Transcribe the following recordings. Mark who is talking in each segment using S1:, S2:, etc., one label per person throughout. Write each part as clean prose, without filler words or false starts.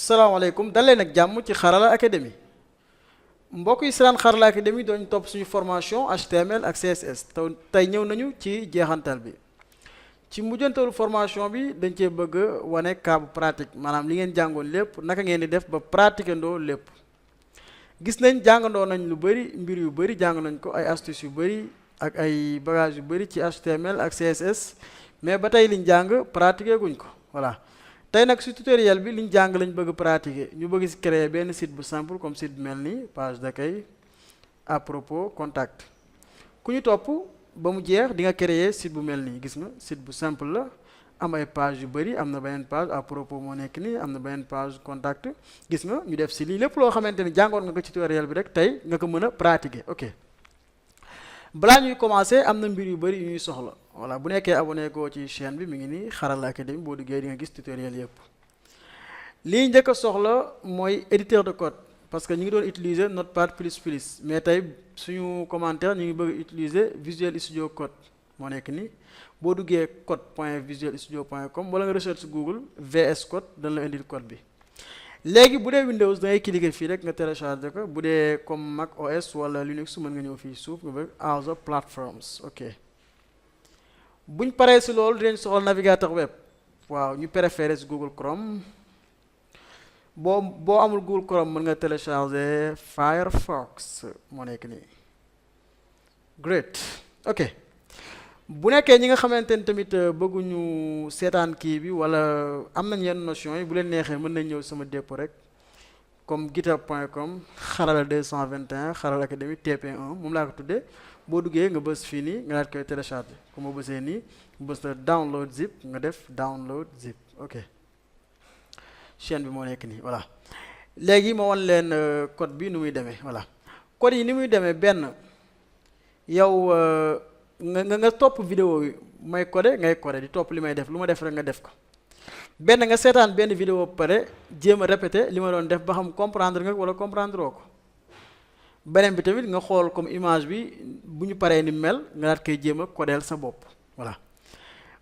S1: salaamaaleykum dal leen ak jàmm ci Xarala Academy mbokk yi seetaan Xarala Academy doon topp suñu formation HTML ak CSS tey ñëw nañu ci jeexantal bi ci mujjantalu formation bi dañ cee bëgg a wane cas bu pratique maanaam li ngeen jàngoon lépp naka ngeen di def ba pratiquer ndoo lépp gis nañ jàngandoo nañ lu bëri mbir yu bëri jàng nañ ko ay astuces yu bëri ak ay bagages yu bëri ci HTML ak CSS mais ba tey liñ jàng pratiquer guñ ko voilà. tey nag ci tutoriel bi liñ jàng lañ bëgg pratiquer ñu bëgg ci créer benn site bu simple comme site bi mel nii page d'accueil à propos contact ku ñu topp ba mu jeex di nga créer site bu mel nii gis nga site bu simple la am ay page yu bëri am na beneen page à propos moo nekk nii am na beneen page contact gis nga ñu def ci lii lépp loo xamante ni jàngoon nga ko ci tutoriel bi rek tey nga ko mën a pratiquer ok balaa ñuy commencer am na mbir yu bëri yu ñuy soxla voilà bu nekkee abonné koo ci chaîne bi mi ngi nii Xarala Academy boo duggee di nga gis tutoriel yëpp lii njëkk a soxla mooy éditeur de code parce que ñu ngi doon utiliser Notepad++, mais tey suñu commentaire ñu ngi bëgg utiliser Visual Studio Code moo nekk nii boo duggee code.visualstudio.com wala nga recherche Google VS Code dana la indil code bi léegi bu dee Windows da ngay cliquer fii rek nga télécharger ko bu dee comme Mac OS wala Linux mën nga ñëw fii suuf nga bëgg Other Platforms ok buñ paree si loolu dinañ soxla navigateur web waaw ñu préféré si Google Chrome boo amul Google Chrome mën nga télécharger Firefox moo nekk nii great ok bu nekkee ñi nga xamante ni tamit bëgguñu seetaan kii bi wala am nañ yenn notion yi bu leen neexee mën nañ ñëw sama dépôt rek comme github.com xarala 221 Xarala Academy TP1 moom laa ko tuddee boo duggee nga bës fii nii nga daal koy télécharger comme ma bësee nii bës na download zip nga def download zip ok chaîne bi moo nekk nii voilà léegi ma wan leen code bi nu muy demee voilà code yi ni muy demee benn yow nga topp vidéo yi may codé ngay codé di topp li may def lu ma def rek nga def ko benn nga seetaan benn vidéo ba pare jéem a répété li ma doon def ba xam comprendre nga wala comprendre oo ko beneen bi tamit nga xool comme image bi bu ñu paree ni mel nga daat koy jéem a codeel sa bopp voilà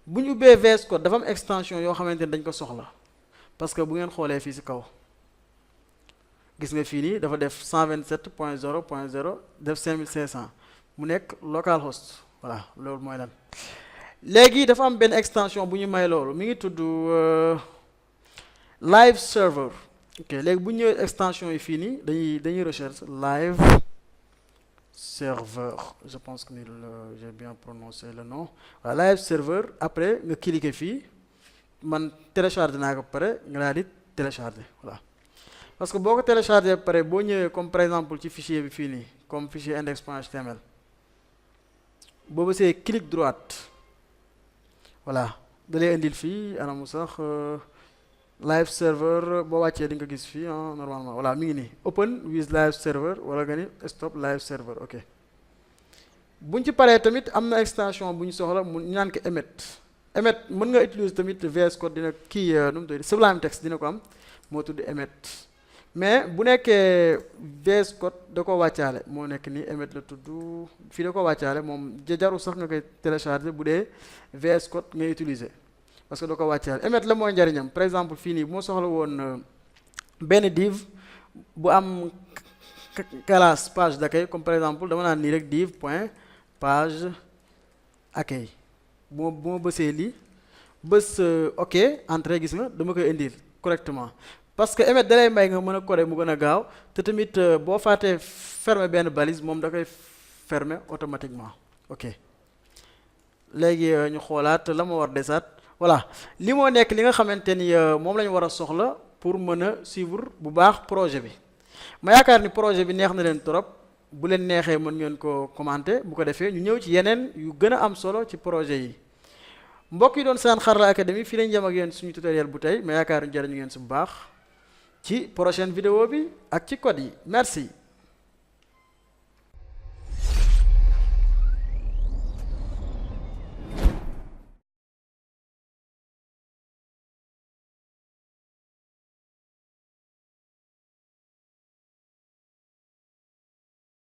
S1: bu ñu ubbee VS Code dafa am extension yoo xamante ni dañ ko soxla parce que bu ngeen xoolee fii ci kaw gis nga fii nii dafa def 127.0.0 def 5500 mu nekk localhost voilà loolu mooy lan léegi dafa am benn extension bu ñu may loolu mi ngi tudd live server ok léegi bu ñu ñëwee extension yi fii nii dañuy recherche live server je pense que j'ai bien prononcé le nom voilà live server après nga cliquer fii man télécharger naa ko pare nga daal di télécharger voilà parce que boo ko télécharger pare boo ñëwee comme par exemple ci fichier bi fii nii comme fichier index.html boo bësee clic droite voilà da lay indil fii anamu sax live server boo wàccee di nga gis fii normalement voilà mi ngi nii open with live server wala nga ni stop live server ok buñ ci paree tamit am na extension bu ñu soxla mu ñaan ko Emmet mën nga utiliser tamit VS Code dina kii nu mu tudd Sublime Text dina ko am moo tudd Emmet mais bu nekkee VS Code da ko wàccaale moo nekk nii Emmet la tudd fii da ko wàccaale moom jarul sax nga koy télécharger bu dee VS Code ngay utiliser parce que da ko wàccaale Emmet la mooy njariñam par exemple fii nii bu ma soxla woon benn div bu am classe page d'accueil comme par exemple dama naan nii rek div point page accueil bu ma bësee lii bës ok entrée gis nga dama koy indil correctement parce que Emmet dalay may nga mën a coder mu gën a gaaw te tamit boo fàttee fermer benn balise moom da koy fermer automatiquement ok léegi ñu xoolaat la ma war desaat voilà li moo nekk li nga xamante ni moom la ñu war a soxla pour mën a suivre bu baax projet bi ma yaakaar ni projet bi neex na leen trop bu leen neexee mën ngeen ko commenter bu ko defee ñu ñëw ci yeneen yu gën a am solo ci projet yi mbokk yi doon seen Xarala Academy fii lañ jëm ak yéen suñu tutoriel bu tey ma yaakaar ni jariñu ngeen si bu baax ci prochaine vidéo bi ak ci code yi merci